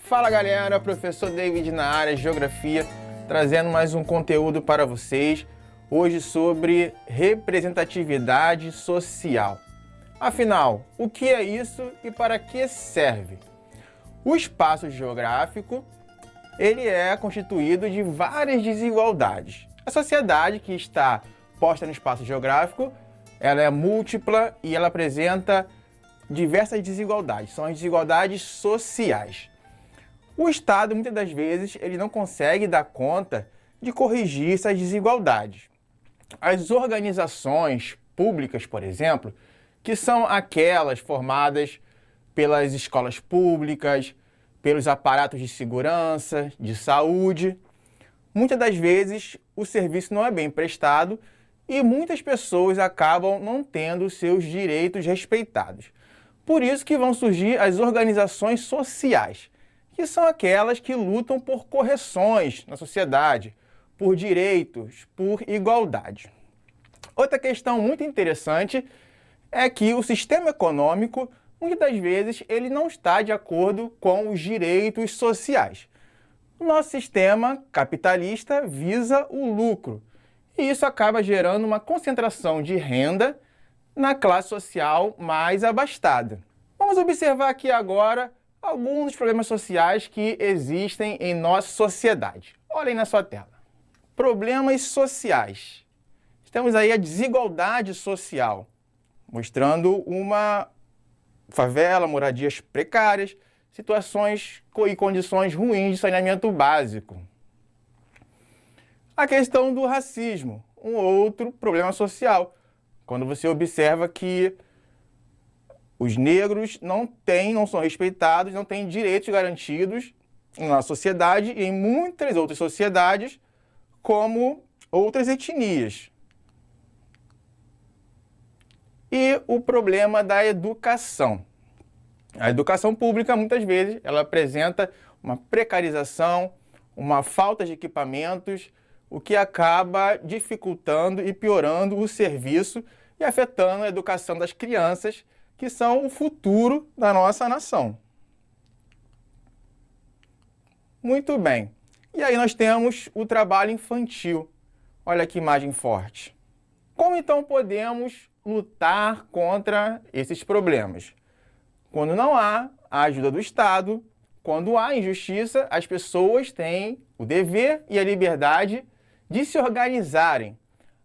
Fala galera, professor David na área, Geografia, trazendo mais um conteúdo para vocês, hoje sobre representatividade social. Afinal, o que é isso e para que serve? O espaço geográfico, ele é constituído de várias desigualdades. A sociedade que está posta no espaço geográfico, ela é múltipla e ela apresenta diversas desigualdades, são as desigualdades sociais. O Estado, muitas das vezes, ele não consegue dar conta de corrigir essas desigualdades. As organizações públicas, por exemplo, que são aquelas formadas pelas escolas públicas, pelos aparatos de segurança, de saúde, muitas das vezes o serviço não é bem prestado e muitas pessoas acabam não tendo seus direitos respeitados. Por isso que vão surgir as organizações sociais, que são aquelas que lutam por correções na sociedade, por direitos, por igualdade. Outra questão muito interessante é que o sistema econômico, muitas das vezes, ele não está de acordo com os direitos sociais. O nosso sistema capitalista visa o lucro, e isso acaba gerando uma concentração de renda na classe social mais abastada. Vamos observar aqui agora alguns dos problemas sociais que existem em nossa sociedade. Olhem na sua tela. Problemas sociais. Temos aí a desigualdade social, mostrando uma favela, moradias precárias, situações e condições ruins de saneamento básico. A questão do racismo, um outro problema social, quando você observa que os negros não são respeitados, não têm direitos garantidos na sociedade e em muitas outras sociedades, como outras etnias. E o problema da educação. A educação pública, muitas vezes, ela apresenta uma precarização, uma falta de equipamentos, o que acaba dificultando e piorando o serviço e afetando a educação das crianças, que são o futuro da nossa nação. Muito bem. E aí nós temos o trabalho infantil. Olha que imagem forte. Como então podemos lutar contra esses problemas? Quando não há a ajuda do Estado, quando há injustiça, as pessoas têm o dever e a liberdade de se organizarem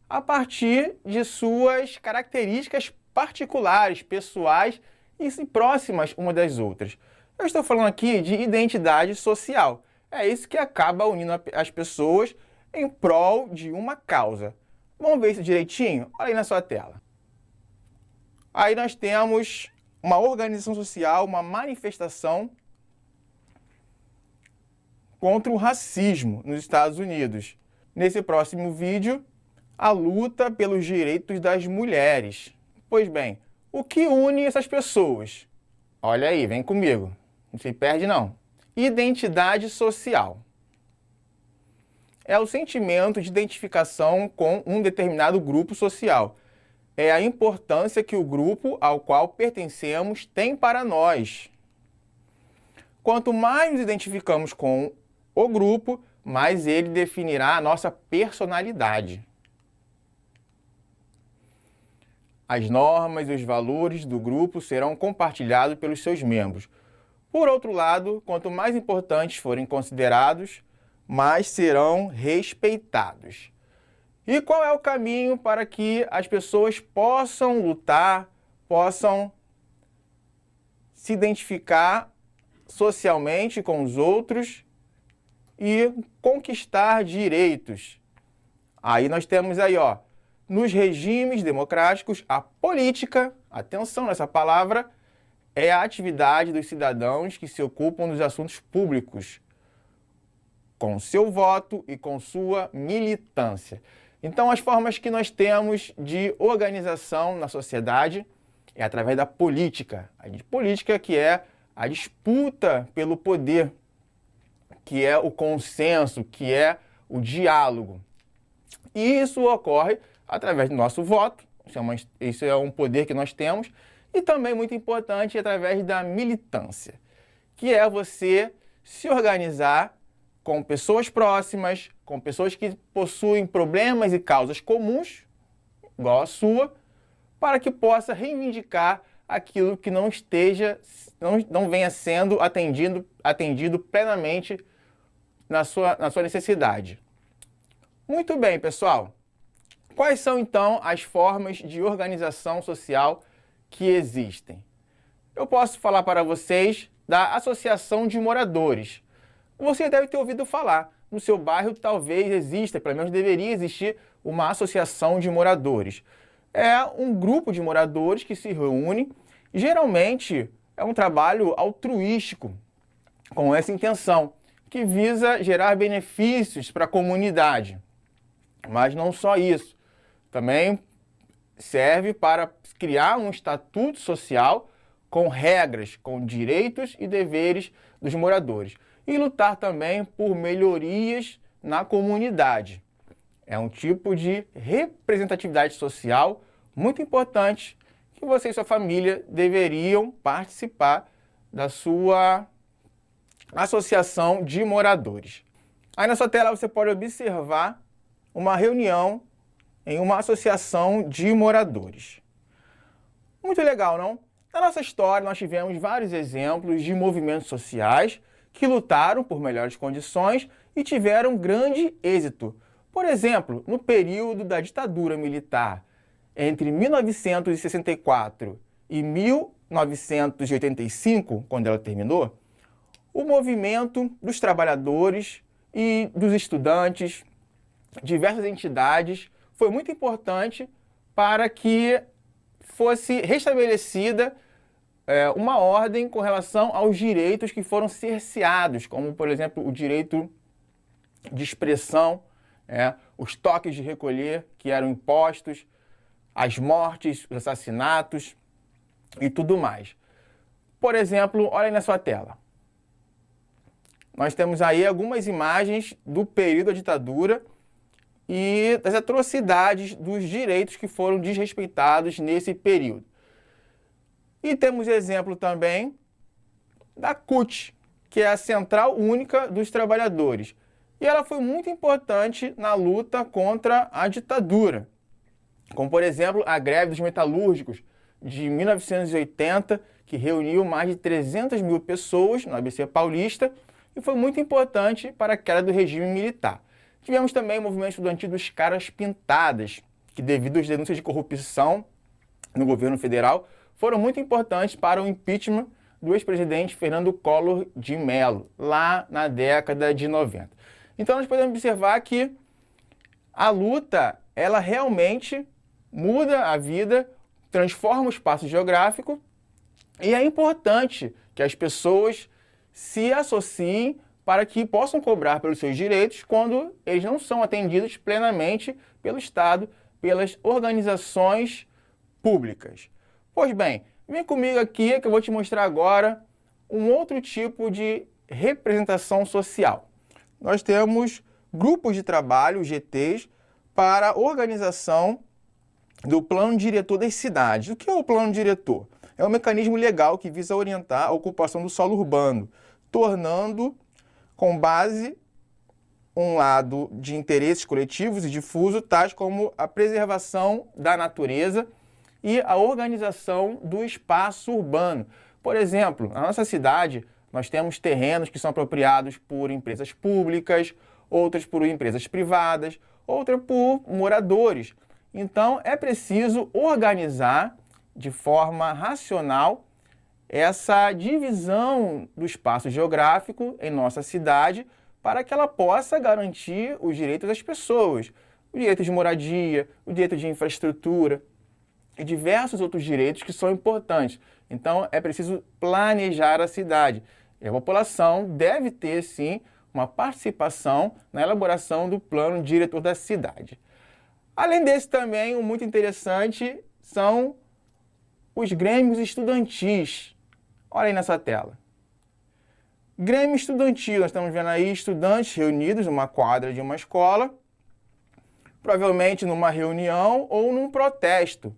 a partir de suas características particulares, pessoais e próximas umas das outras. Eu estou falando aqui de identidade social. É isso que acaba unindo as pessoas em prol de uma causa. Vamos ver isso direitinho? Olha aí na sua tela. Aí nós temos uma organização social, uma manifestação contra o racismo nos Estados Unidos. Nesse próximo vídeo, a luta pelos direitos das mulheres. Pois bem, o que une essas pessoas? Olha aí, vem comigo. Não se perde não. Identidade social. É o sentimento de identificação com um determinado grupo social. É a importância que o grupo ao qual pertencemos tem para nós. Quanto mais nos identificamos com o grupo, mais ele definirá a nossa personalidade. As normas e os valores do grupo serão compartilhados pelos seus membros. Por outro lado, quanto mais importantes forem considerados, mais serão respeitados. E qual é o caminho para que as pessoas possam lutar, possam se identificar socialmente com os outros e conquistar direitos? Aí nós temos aí, ó, nos regimes democráticos, a política, atenção nessa palavra, é a atividade dos cidadãos que se ocupam dos assuntos públicos, com seu voto e com sua militância. Então, as formas que nós temos de organização na sociedade é através da política. A política que é a disputa pelo poder, que é o consenso, que é o diálogo. E isso ocorre através do nosso voto, isso é um poder que nós temos, e também muito importante através da militância, que é você se organizar com pessoas próximas, com pessoas que possuem problemas e causas comuns, igual a sua, para que possa reivindicar aquilo que não venha sendo atendido plenamente na sua necessidade. Muito bem, pessoal. Quais são, então, as formas de organização social que existem? Eu posso falar para vocês da Associação de Moradores. Você deve ter ouvido falar. No seu bairro talvez exista, pelo menos deveria existir, uma associação de moradores. É um grupo de moradores que se reúne. Geralmente é um trabalho altruístico, com essa intenção, que visa gerar benefícios para a comunidade. Mas não só isso. Também serve para criar um estatuto social com regras, com direitos e deveres dos moradores. E lutar também por melhorias na comunidade. É um tipo de representatividade social muito importante que você e sua família deveriam participar da sua associação de moradores. Aí na sua tela você pode observar uma reunião em uma associação de moradores. Muito legal, não? Na nossa história nós tivemos vários exemplos de movimentos sociais que lutaram por melhores condições e tiveram grande êxito. Por exemplo, no período da ditadura militar, entre 1964 e 1985, quando ela terminou, o movimento dos trabalhadores e dos estudantes, diversas entidades, foi muito importante para que fosse restabelecida uma ordem com relação aos direitos que foram cerceados, como, por exemplo, o direito de expressão, os toques de recolher que eram impostos, as mortes, os assassinatos e tudo mais. Por exemplo, olha aí na sua tela. Nós temos aí algumas imagens do período da ditadura e das atrocidades dos direitos que foram desrespeitados nesse período. E temos exemplo também da CUT, que é a Central Única dos Trabalhadores. E ela foi muito importante na luta contra a ditadura, como, por exemplo, a greve dos metalúrgicos de 1980, que reuniu mais de 300 mil pessoas no ABC Paulista e foi muito importante para a queda do regime militar. Tivemos também o movimento estudantil dos Caras Pintadas, que devido às denúncias de corrupção no governo federal, foram muito importantes para o impeachment do ex-presidente Fernando Collor de Mello, lá na década de 90. Então nós podemos observar que a luta, ela realmente muda a vida, transforma o espaço geográfico e é importante que as pessoas se associem para que possam cobrar pelos seus direitos quando eles não são atendidos plenamente pelo Estado, pelas organizações públicas. Pois bem, vem comigo aqui que eu vou te mostrar agora um outro tipo de representação social. Nós temos grupos de trabalho, GTs, para a organização do plano diretor das cidades. O que é o plano diretor? É um mecanismo legal que visa orientar a ocupação do solo urbano, tornando com base um lado de interesses coletivos e difusos, tais como a preservação da natureza e a organização do espaço urbano. Por exemplo, na nossa cidade, nós temos terrenos que são apropriados por empresas públicas, outras por empresas privadas, outras por moradores. Então, é preciso organizar de forma racional essa divisão do espaço geográfico em nossa cidade para que ela possa garantir os direitos das pessoas, o direito de moradia, o direito de infraestrutura e diversos outros direitos que são importantes. Então, é preciso planejar a cidade. E a população deve ter, sim, uma participação na elaboração do plano diretor da cidade. Além desse, também, o muito interessante são os grêmios estudantis. Olha aí nessa tela. Grêmio estudantil, nós estamos vendo aí estudantes reunidos numa quadra de uma escola, provavelmente numa reunião ou num protesto.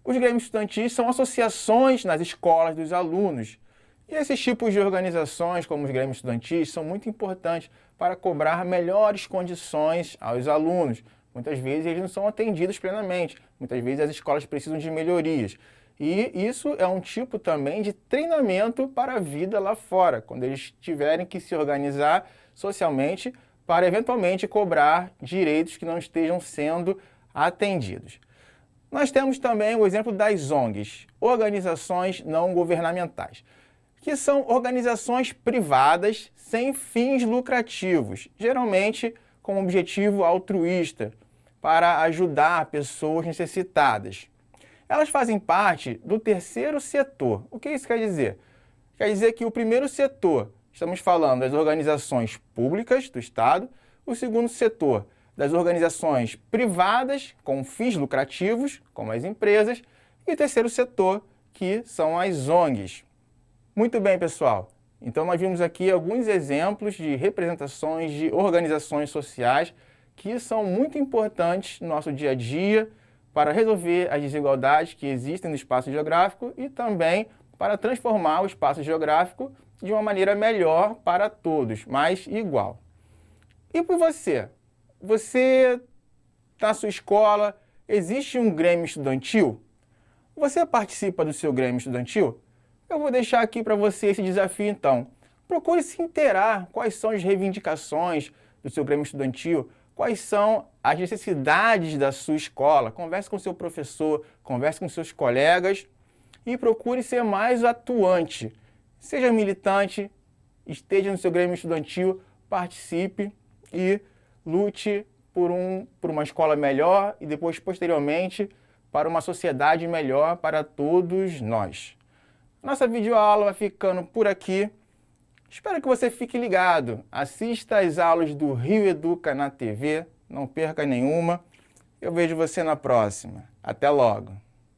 Os grêmios estudantis são associações nas escolas dos alunos E esses tipos de organizações, como os grêmios estudantis, são muito importantes para cobrar melhores condições aos alunos. Muitas vezes eles não são atendidos plenamente, muitas vezes as escolas precisam de melhorias. E isso é um tipo também de treinamento para a vida lá fora, quando eles tiverem que se organizar socialmente para eventualmente cobrar direitos que não estejam sendo atendidos. Nós temos também o exemplo das ONGs, organizações não governamentais, que são organizações privadas sem fins lucrativos, geralmente com objetivo altruísta, para ajudar pessoas necessitadas. Elas fazem parte do terceiro setor. O que isso quer dizer? Quer dizer que o primeiro setor, estamos falando das organizações públicas do Estado, o segundo setor, das organizações privadas com fins lucrativos, como as empresas, e o terceiro setor, que são as ONGs. Muito bem, pessoal. Então, nós vimos aqui alguns exemplos de representações de organizações sociais que são muito importantes no nosso dia a dia para resolver as desigualdades que existem no espaço geográfico e também para transformar o espaço geográfico de uma maneira melhor para todos, mais igual. E por você? Você, na sua escola, existe um grêmio estudantil? Você participa do seu grêmio estudantil? Eu vou deixar aqui para você esse desafio então. Procure se inteirar quais são as reivindicações do seu grêmio estudantil, quais são as necessidades da sua escola. Converse com seu professor, converse com seus colegas e procure ser mais atuante. Seja militante, esteja no seu grêmio estudantil, participe e lute por uma escola melhor e depois, posteriormente, para uma sociedade melhor para todos nós. Nossa videoaula vai ficando por aqui. Espero que você fique ligado. Assista às aulas do Rio Educa na TV, não perca nenhuma. Eu vejo você na próxima. Até logo!